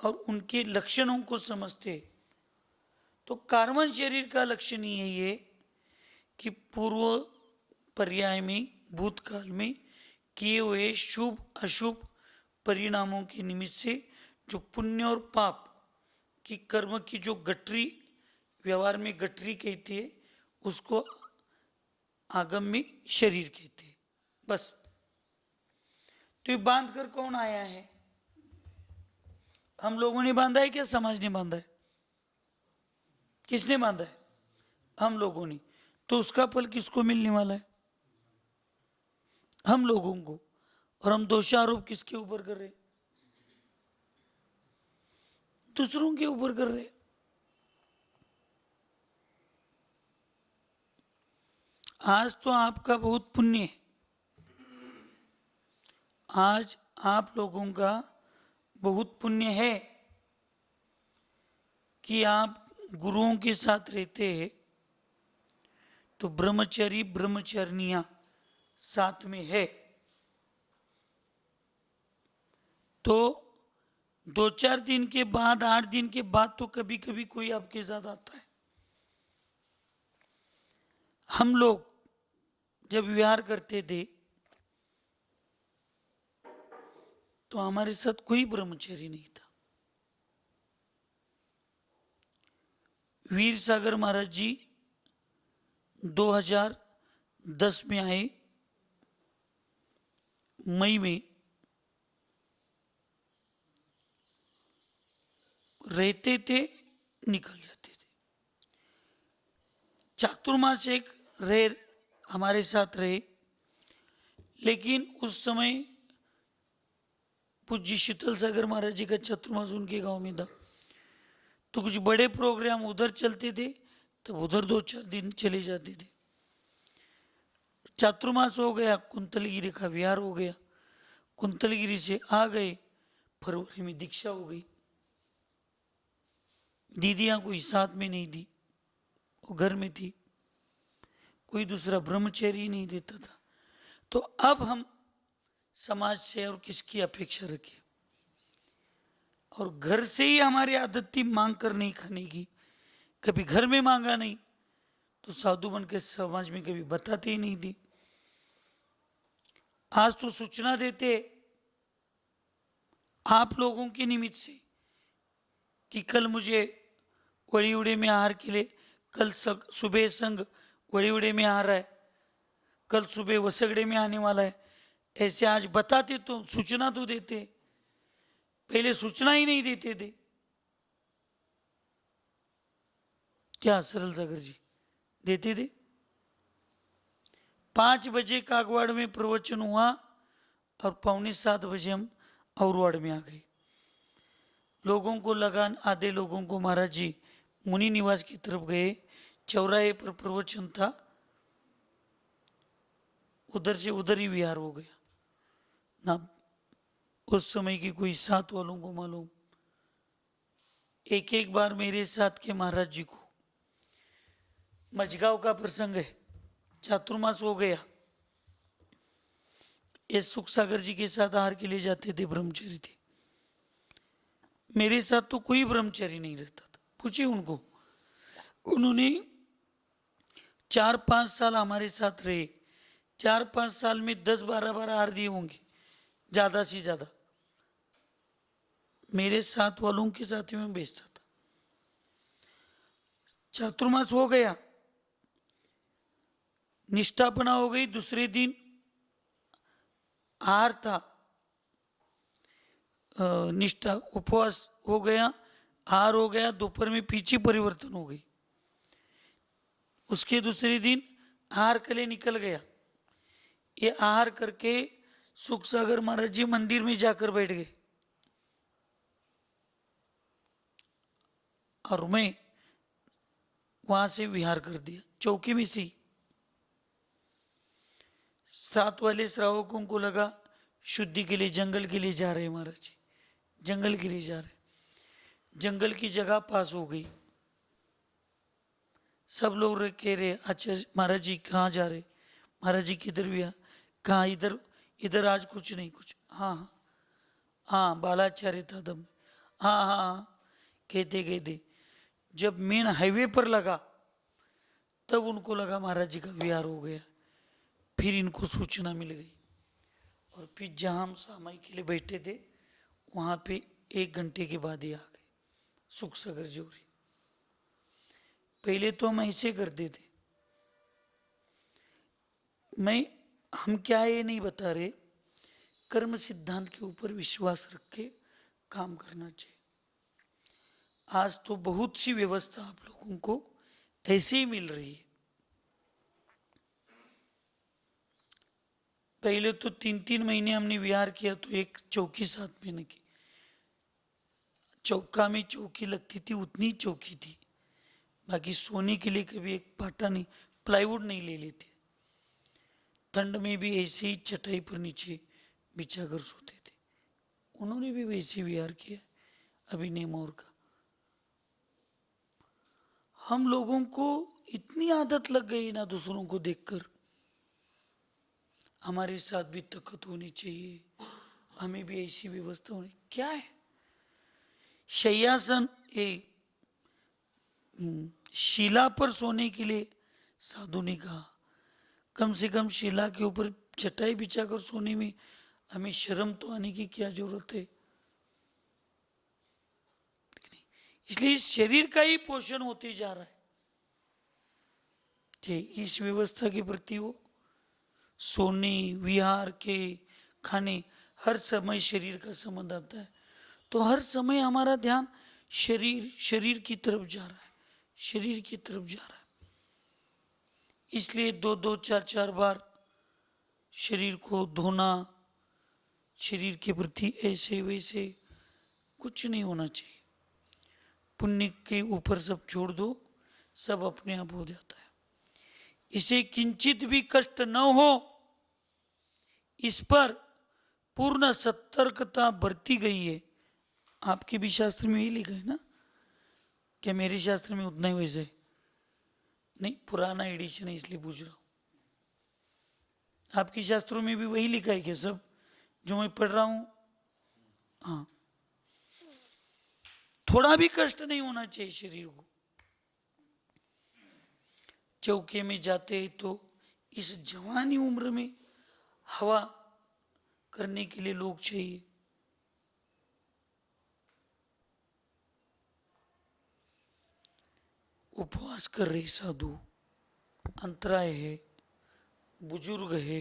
और उनके लक्षणों को समझते तो कार्बन शरीर का लक्षण यही है कि पूर्व पर्याय में भूतकाल में किए हुए शुभ अशुभ परिणामों के निमित्त से जो पुण्य और पाप की कर्म की जो गठरी व्यवहार में गठरी कहती है उसको आगम में शरीर कहते हैं। बस। तो ये बांध कर कौन आया है? हम लोगों ने बांधा है क्या समाज ने बांधा है? किसने बांधा है? हम लोगों ने। तो उसका फल किसको मिलने वाला है? हम लोगों को। और हम दोषारोप किसके ऊपर कर रहे? दूसरों के ऊपर कर रहे। आज तो आपका बहुत पुण्य है, आज आप लोगों का बहुत पुण्य है कि आप गुरुओं के साथ रहते हैं तो ब्रह्मचारी ब्रह्मचारिणियां साथ में है, तो 2-4 दिन के बाद 8 दिन के बाद तो कभी कभी कोई आपके साथ आता है। हम लोग जब विहार करते थे तो हमारे साथ कोई ब्रह्मचारी नहीं था। वीर सागर महाराज जी 2010 में आए, मई में रहते थे, निकल जाते थे। चातुर्मास एक रहे, हमारे साथ रहे, लेकिन उस समय पूज्य शीतल सागर महाराज जी का चातुर्मास उनके गांव में था, तो कुछ बड़े प्रोग्राम उधर चलते थे, तब उधर 2-4 दिन चले जाते थे। चातुर्मास हो गया, कुंतलगिरी का विहार हो गया, कुंतलगिरी से आ गए, फरवरी में दीक्षा हो गई। दीदियां कोई साथ में नहीं थी, वो घर में थी, कोई दूसरा ब्रह्मचारी नहीं देता था। तो अब हम समाज से और किसकी अपेक्षा रखें? और घर से ही हमारी आदत थी मांग कर नहीं खाने की, कभी घर में मांगा नहीं तो साधु बन के समाज में कभी बताते ही नहीं थी। आज तो सूचना देते आप लोगों के निमित्त से कि कल मुझे वड़ीउड़े में आहार के लिए, कल सुबह संघ वड़ीउड़े में आ रहा है, कल सुबह वसगड़े में आने वाला है, ऐसे आज बताते तो सूचना तो देते, पहले सूचना ही नहीं देते थे। क्या सरल सागर जी देते थे। 5 बजे कागवाड़ में प्रवचन हुआ और 6:45 हम औरवाड़ में आ गए। लोगों को लगा, आधे लोगों को महाराज जी मुनि निवास की तरफ गए, चौराहे पर प्रवचन था, उधर से उधर ही विहार हो गया ना। उस समय की कोई साथ वालों को मालूम। एक एक बार मेरे साथ के महाराज जी को मझगांव का प्रसंग है, चातुर्मास हो गया, ये सुख सागर जी के साथ आहार के लिए जाते थे, ब्रह्मचारी थे। मेरे साथ तो कोई ब्रह्मचारी नहीं रहता था। पूछिए उनको, उन्होंने 4-5 साल हमारे साथ रहे। 4-5 साल में 10-12 बार आहार दिए होंगे, ज्यादा से ज्यादा। मेरे साथ वालों के साथ ही मैं बेचता था। चातुर्मास हो गया, निष्ठापना हो गई, दूसरे दिन आहार था, निष्ठा उपवास हो गया, आहार हो गया, दोपहर में पीछे परिवर्तन हो गई। उसके दूसरे दिन आहार के लिए निकल गया। ये आहार करके सुख सागर महाराज जी मंदिर में जाकर बैठ गए और मैं वहां से विहार कर दिया, चौकी में सी। साथ वाले श्रावकों को लगा शुद्धि के लिए जंगल के लिए जा रहे महाराज जी, जंगल के लिए जा रहे। जंगल की जगह पास हो गई। सब लोग कह रहे, अच्छा महाराज जी कहाँ जा रहे? महाराज जी किधर भी आ? कहाँ? इधर इधर आज कुछ नहीं, कुछ हाँ हाँ हाँ बालाचार्य था दम, हाँ हाँ हाँ कहते कहते जब मेन हाईवे पर लगा तब उनको लगा महाराज जी का विहार हो गया। फिर इनको सूचना मिल गई और फिर जहाँ हम सामाई के लिए बैठे थे वहाँ पे 1 घंटे के बाद ही आ गए सुख सागर जोरी। पहले तो हम ऐसे करते थे, हम क्या ये नहीं बता रहे, कर्म सिद्धांत के ऊपर विश्वास रख के काम करना चाहिए। आज तो बहुत सी व्यवस्था आप लोगों को ऐसे ही मिल रही है। पहले तो 3-3 महीने हमने विहार किया तो एक चौकी साथ में न की, चौका में चौकी लगती थी उतनी चौकी थी, बाकी सोने के लिए कभी एक पाटा नहीं, प्लाईवुड नहीं ले लेते। ठंड में भी ऐसे ही चटाई पर नीचे बिछाकर सोते थे। उन्होंने भी वैसे विहार किया अभी नेमौर का। हम लोगों को इतनी आदत लग गई ना दूसरों को देखकर, हमारे साथ भी ताकत होनी चाहिए, हमें भी ऐसी व्यवस्था होनी। क्या है शय्यासन, ये शिला पर सोने के लिए साधु ने कहा, कम से कम शिला के ऊपर चटाई बिछाकर सोने में हमें शर्म तो आने की क्या जरूरत है। इसलिए शरीर का ही पोषण होते जा रहा है। इस व्यवस्था के प्रति वो सोने, विहार के, खाने, हर समय शरीर का संबंध आता है। तो हर समय हमारा ध्यान शरीर की तरफ जा रहा है, शरीर की तरफ जा रहा है। इसलिए 2-2, 4-4 बार शरीर को धोना, शरीर के प्रति ऐसे वैसे कुछ नहीं होना चाहिए। पुण्य के ऊपर सब छोड़ दो, सब अपने आप हो जाता है। इसे किंचित भी कष्ट न हो, इस पर पूर्ण सतर्कता बरती गई है। आपके भी शास्त्र में यही लिखा है ना? क्या मेरे शास्त्र में उतना ही वैसे है? नहीं, पुराना एडिशन है इसलिए पूछ रहा हूं। आपके शास्त्रों में भी वही लिखा है क्या सब जो मैं पढ़ रहा हूं? हाँ, थोड़ा भी कष्ट नहीं होना चाहिए शरीर को। चौके में जाते तो इस जवानी उम्र में हवा करने के लिए लोग चाहिए। उपवास कर रहे साधु, अंतराय है, बुजुर्ग है,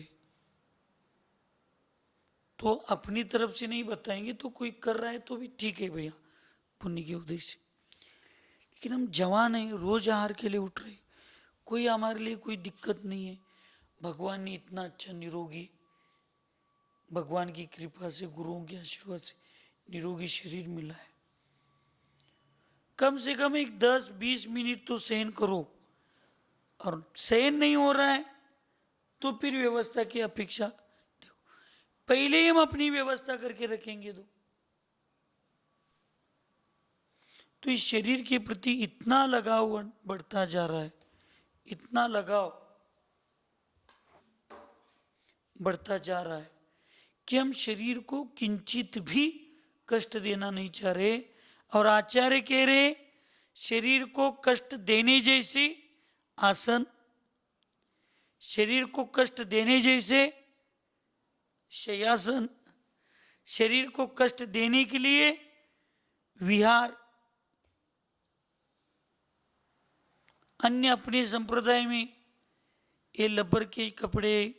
तो अपनी तरफ से नहीं बताएंगे तो कोई कर रहा है तो भी ठीक है भैया, पुण्य के उद्देश्य से। लेकिन हम जवान हैं, रोज आहार के लिए उठ रहे, कोई हमारे लिए कोई दिक्कत नहीं है। भगवान ने इतना अच्छा निरोगी, भगवान की कृपा से, गुरुओं के आशीर्वाद से निरोगी शरीर मिला है। कम से कम एक 10-20 मिनट तो सहन करो, और सहन नहीं हो रहा है तो फिर व्यवस्था की अपेक्षा देखो। पहले ही हम अपनी व्यवस्था करके रखेंगे तो इस शरीर के प्रति इतना लगाव बढ़ता जा रहा है, इतना लगाव बढ़ता जा रहा है कि हम शरीर को किंचित भी कष्ट देना नहीं चाह रहे। और आचार्य कह रहे, शरीर को कष्ट देने जैसे आसन, शरीर को कष्ट देने जैसे शय्यासन, शरीर को कष्ट देने के लिए विहार। अन्य अपने संप्रदाय में ये लब्बर के कपड़े,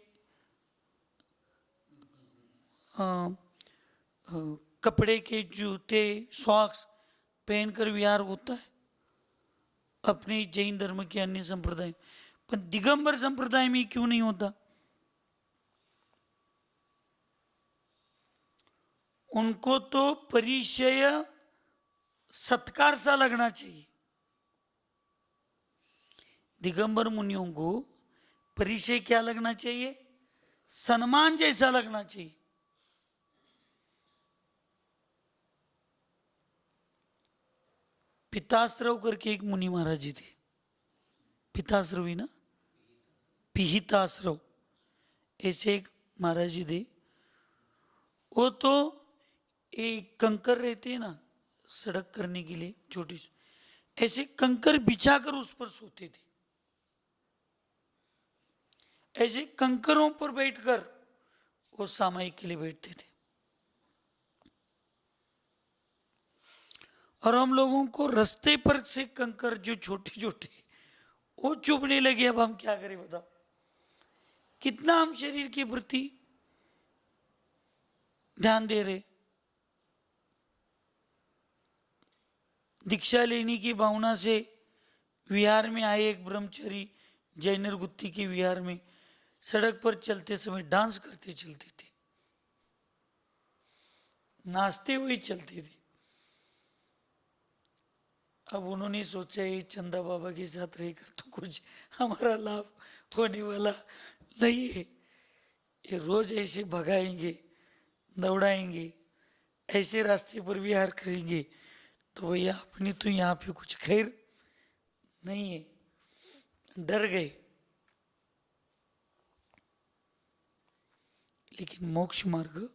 कपड़े के जूते, सॉक्स पहनकर विहार होता है अपने जैन धर्म के अन्य संप्रदाय, पर दिगंबर संप्रदाय में क्यों नहीं होता? उनको तो परिचय सत्कार सा लगना चाहिए। दिगंबर मुनियों को परिचय क्या लगना चाहिए? सम्मान जैसा लगना चाहिए। पिताश्रव करके एक मुनि महाराज जी थे, पिताश्रव ही ना, पिहिताश्रव, ऐसे एक महाराज जी थे। वो तो एक कंकर रहते हैं ना सड़क करने के लिए, छोटी ऐसे कंकर बिछाकर उस पर सोते थे। ऐसे कंकरों पर बैठकर वो सामायिक के लिए बैठते थे। और हम लोगों को रास्ते पर से कंकर जो छोटे छोटे वो चुभने लगे। अब हम क्या करें बताओ? कितना हम शरीर के प्रति ध्यान दे रहे। दीक्षा लेने की भावना से विहार में आए एक ब्रह्मचारी जैनर गुत्ती के विहार में सड़क पर चलते समय डांस करते चलते थे, नाचते हुए चलते थे। अब उन्होंने सोचा ये चंदा बाबा के साथ रहकर तो कुछ हमारा लाभ होने वाला नहीं है, ये रोज ऐसे भगाएंगे, दौड़ाएंगे, ऐसे रास्ते पर विहार करेंगे तो भैया अपनी तो यहाँ पे कुछ खैर नहीं है। डर गए। लेकिन मोक्ष मार्ग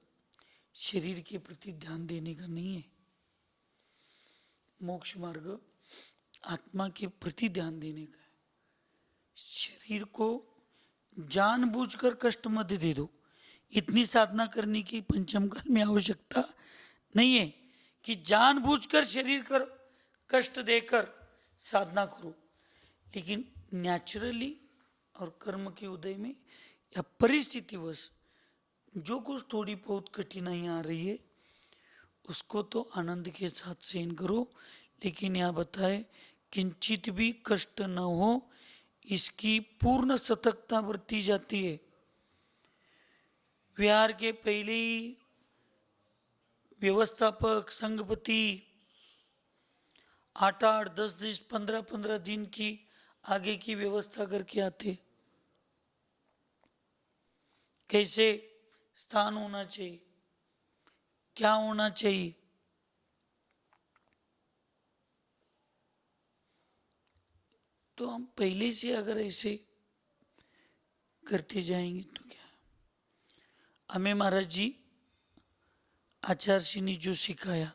शरीर के प्रति ध्यान देने का नहीं है। मोक्ष मार्ग आत्मा के प्रति ध्यान देने का है। शरीर को जानबूझकर कष्ट मत दे दो। इतनी साधना करने की पंचम काल में आवश्यकता नहीं है कि जानबूझकर शरीर कर कष्ट देकर साधना करो, लेकिन नेचुरली और कर्म के उदय में या परिस्थितिवश जो कुछ थोड़ी बहुत कठिनाई आ रही है उसको तो आनंद के साथ सहन करो। लेकिन यह बताए किंचित भी कष्ट न हो, इसकी पूर्ण सतर्कता बरती जाती है। विहार के पहले ही व्यवस्थापक संघपति 8-8, 10-10, 15-15 दिन की आगे की व्यवस्था करके आते। कैसे स्थान होना चाहिए, क्या होना चाहिए, तो हम पहले से अगर ऐसे करते जाएंगे तो क्या। हमें महाराज जी आचार्य जी ने जो सिखाया,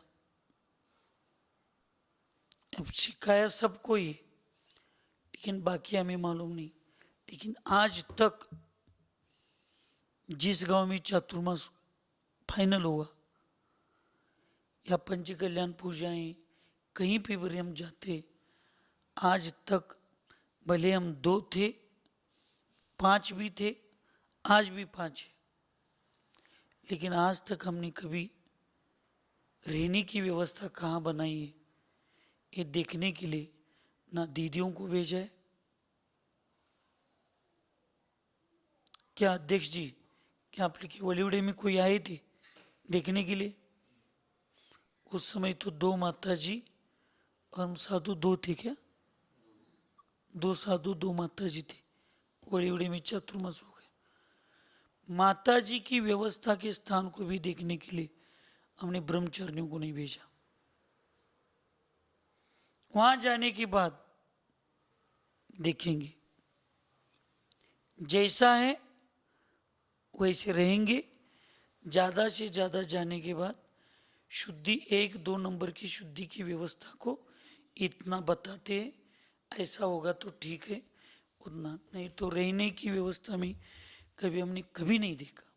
अब सिखाया सबको ही, लेकिन बाकी हमें मालूम नहीं। लेकिन आज तक जिस गांव में चातुर्मास फाइनल हुआ या पंच कल्याण पूजाएं कहीं पे भी हम जाते, आज तक भले हम 2 थे, 5 भी थे, आज भी 5 है, लेकिन आज तक हमने कभी रहने की व्यवस्था कहाँ बनाई है ये देखने के लिए ना दीदियों को भेजा है। क्या अध्यक्ष जी, क्या आप लिखे बॉलीवुड में कोई आए थे देखने के लिए? उस समय तो 2 माता जी और हम साधु 2 थे क्या? 2 साधु 2 माता जी थे। बॉलीवुड में चतुर्मास हो गए। माता जी की व्यवस्था के स्थान को भी देखने के लिए हमने ब्रह्मचारियों को नहीं भेजा। वहां जाने के बाद देखेंगे, जैसा है वैसे रहेंगे। ज़्यादा से ज़्यादा जाने के बाद शुद्धि 1-2 नंबर की शुद्धि की व्यवस्था को इतना बताते हैं, ऐसा होगा तो ठीक है, उतना नहीं तो रहने की व्यवस्था में कभी हमने कभी नहीं देखा।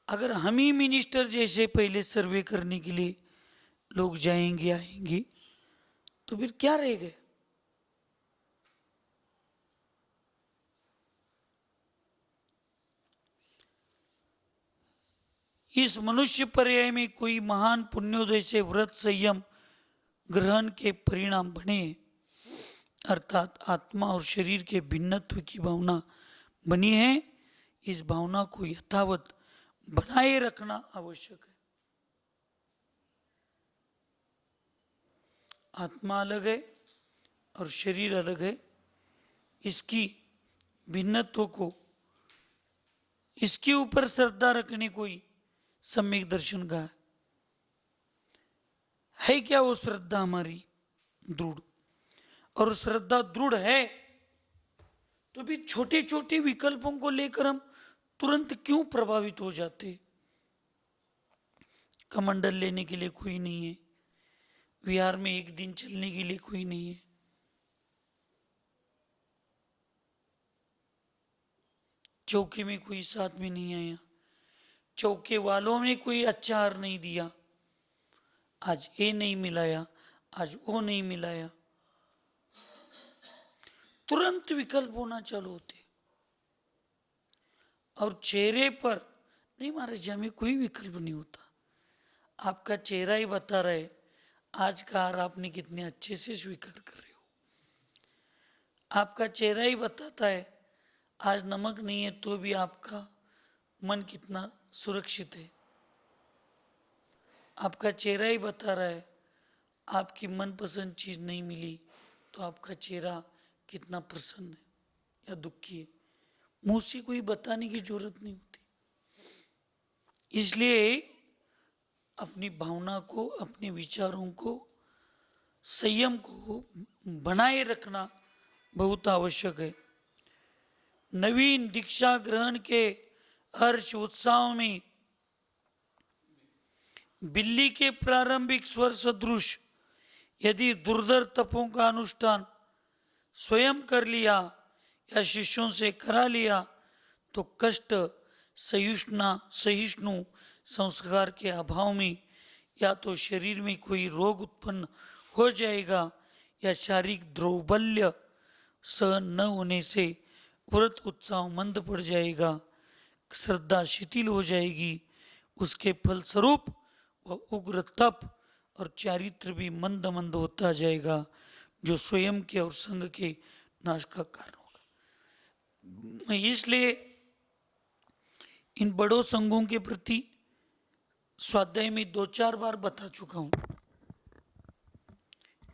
अगर हम ही मिनिस्टर जैसे पहले सर्वे करने के लिए लोग जाएंगे आएंगे तो फिर क्या रह गए? इस मनुष्य पर्याय में कोई महान पुण्योदय से व्रत संयम ग्रहण के परिणाम बने, अर्थात आत्मा और शरीर के भिन्नत्व की भावना बनी है। इस भावना को यथावत बनाए रखना आवश्यक है। आत्मा अलग है और शरीर अलग है। इसकी भिन्नत्व को, इसके ऊपर श्रद्धा रखने कोई सम्यक दर्शन का है क्या? वो श्रद्धा हमारी दृढ़, और श्रद्धा दृढ़ है तो भी छोटे छोटे विकल्पों को लेकर हम तुरंत क्यों प्रभावित हो जाते? कमंडल लेने के लिए कोई नहीं है, विहार में एक दिन चलने के लिए कोई नहीं है, चौके में कोई साथ में नहीं आया, चौके वालों ने कोई अच्छा हार नहीं दिया, आज ये नहीं मिलाया, आज वो नहीं मिलाया, तुरंत विकल्प होना चालू होते। और चेहरे पर नहीं महाराज जी, हमें कोई विकल्प नहीं होता, आपका चेहरा ही बता रहे आज का हार आपने कितने अच्छे से स्वीकार कर रहे हो। आपका चेहरा ही बताता है आज नमक नहीं है तो भी आपका मन कितना सुरक्षित है। आपका चेहरा ही बता रहा है आपकी मनपसंद चीज नहीं मिली तो आपका चेहरा कितना प्रसन्न है या दुखी है। मुंह से कोई बताने की जरूरत नहीं होती। इसलिए अपनी भावना को, अपने विचारों को, संयम को बनाए रखना बहुत आवश्यक है। नवीन दीक्षा ग्रहण के हर्ष उत्साह में बिल्ली के प्रारंभिक स्वर सदृश यदि दुर्धर तपों का अनुष्ठान स्वयं कर लिया या शिष्यों से करा लिया तो कष्ट सहिष्णु संस्कार के अभाव में या तो शरीर में कोई रोग उत्पन्न हो जाएगा या शारीरिक दौर्बल्य सहन न होने से व्रत उत्साह मंद पड़ जाएगा, श्रद्धा शिथिल हो जाएगी। उसके फलस्वरूप वह उग्र तप और चारित्र भी मंद मंद होता जाएगा जो स्वयं के और संग के नाश का कारण होगा। मैं इसलिए इन बड़ों संघों के प्रति स्वाध्याय में 2-4 बार बता चुका हूं,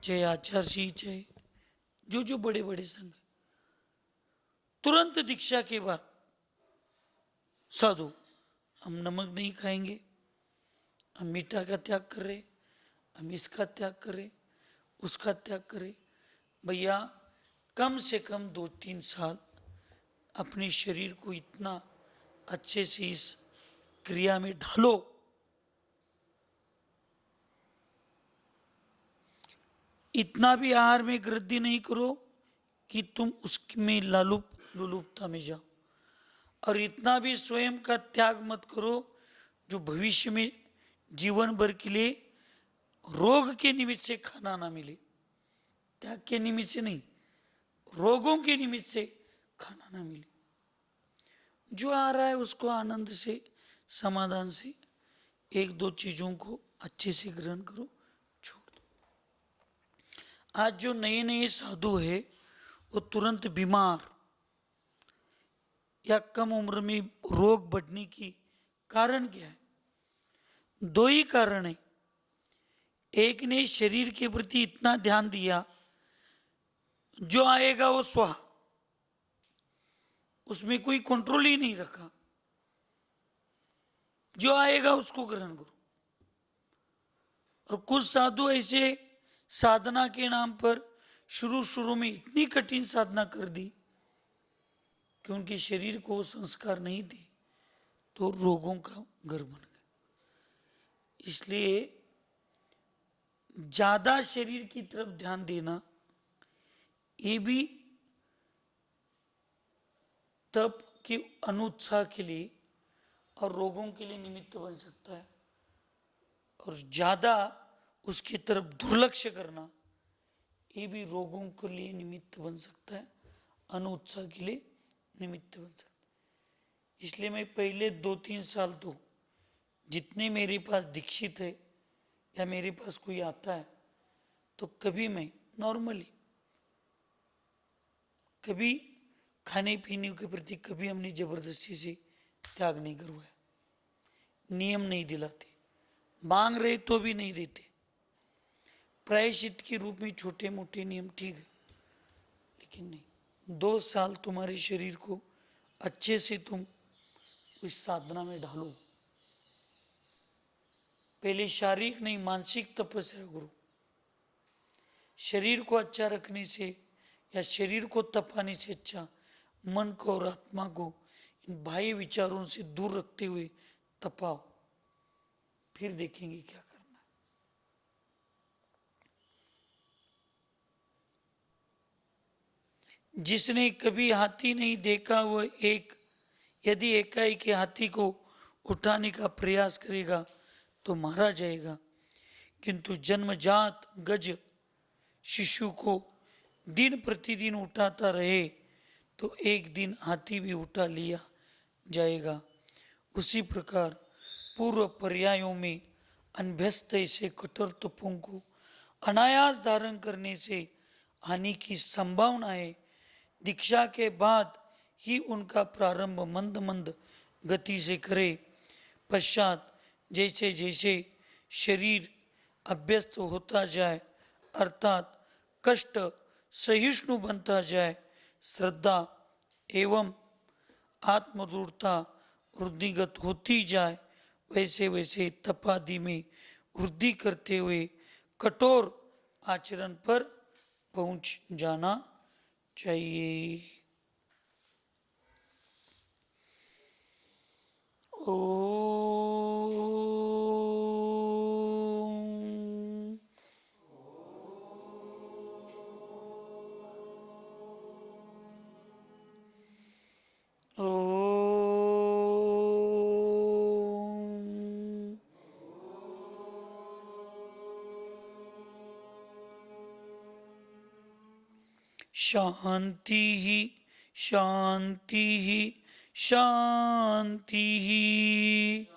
चाहे आचार्य चाहे जो बड़े बड़े संघ, तुरंत दीक्षा के बाद साधु हम नमक नहीं खाएंगे, हम मीठा का त्याग कर रहे, हम इसका त्याग कर रहे, उसका त्याग करें। भैया कम से कम 2-3 साल अपने शरीर को इतना अच्छे से इस क्रिया में ढालो, इतना भी आहार में वृद्धि नहीं करो कि तुम उसमें लुलुपता में जाओ, और इतना भी स्वयं का त्याग मत करो जो भविष्य में जीवन भर के लिए रोग के निमित्त से खाना ना मिले। त्याग के निमित्त से नहीं, रोगों के निमित्त से खाना ना मिले। जो आ रहा है उसको आनंद से, समाधान से 1-2 चीजों को अच्छे से ग्रहण करो, छोड़ दो। आज जो नए नए साधु है वो तुरंत बीमार या कम उम्र में रोग बढ़ने की कारण क्या है? दो ही कारण है। एक ने शरीर के प्रति इतना ध्यान दिया, जो आएगा वो स्वाहा, उसमें कोई कंट्रोल ही नहीं रखा, जो आएगा उसको ग्रहण करो। और कुछ साधु ऐसे साधना के नाम पर शुरू में इतनी कठिन साधना कर दी कि उनके शरीर को संस्कार नहीं दी, तो रोगों का घर बन गया। इसलिए ज्यादा शरीर की तरफ ध्यान देना ये भी तप के अनुत्साह के लिए और रोगों के लिए निमित्त बन सकता है, और ज्यादा उसकी तरफ दुर्लक्ष्य करना ये भी रोगों के लिए निमित्त बन सकता है, अनुत्साह के लिए निमित्त बन सकता है। इसलिए मैं पहले 2-3 साल तो जितने मेरे पास दीक्षित है या मेरे पास कोई आता है, तो कभी मैं नॉर्मली, कभी खाने पीने के प्रति कभी हमने जबरदस्ती से त्याग नहीं करवाया, नियम नहीं दिलाते, मांग रहे तो भी नहीं देते। प्रायश्चित के रूप में छोटे मोटे नियम ठीक है, लेकिन नहीं। 2 साल तुम्हारे शरीर को अच्छे से तुम इस साधना में ढालो। पहले शारीरिक नहीं मानसिक तपस्या करो। शरीर को अच्छा रखने से या शरीर को तपाने से अच्छा मन को और आत्मा को इन बाह्य विचारों से दूर रखते हुए तपाओ, फिर देखेंगे क्या करना है। जिसने कभी हाथी नहीं देखा वह यदि एकाएक हाथी को उठाने का प्रयास करेगा तो मारा जाएगा, किंतु जन्मजात गज शिशु को दिन प्रतिदिन उठाता रहे तो एक दिन हाथी भी उठा लिया जाएगा। उसी प्रकार पूर्व पर्यायों में अनभ्यस्त ऐसे कठोर तपों को अनायास धारण करने से हानि की संभावना है। दीक्षा के बाद ही उनका प्रारंभ मंद मंद गति से करे। पश्चात जैसे जैसे शरीर अभ्यस्त होता जाए, अर्थात कष्ट सहिष्णु बनता जाए, श्रद्धा एवं आत्मदूरता वृद्धिगत होती जाए, वैसे वैसे तपादि में वृद्धि करते हुए कठोर आचरण पर पहुंच जाना चाहिए। शांति ही शांति ही शांति ही।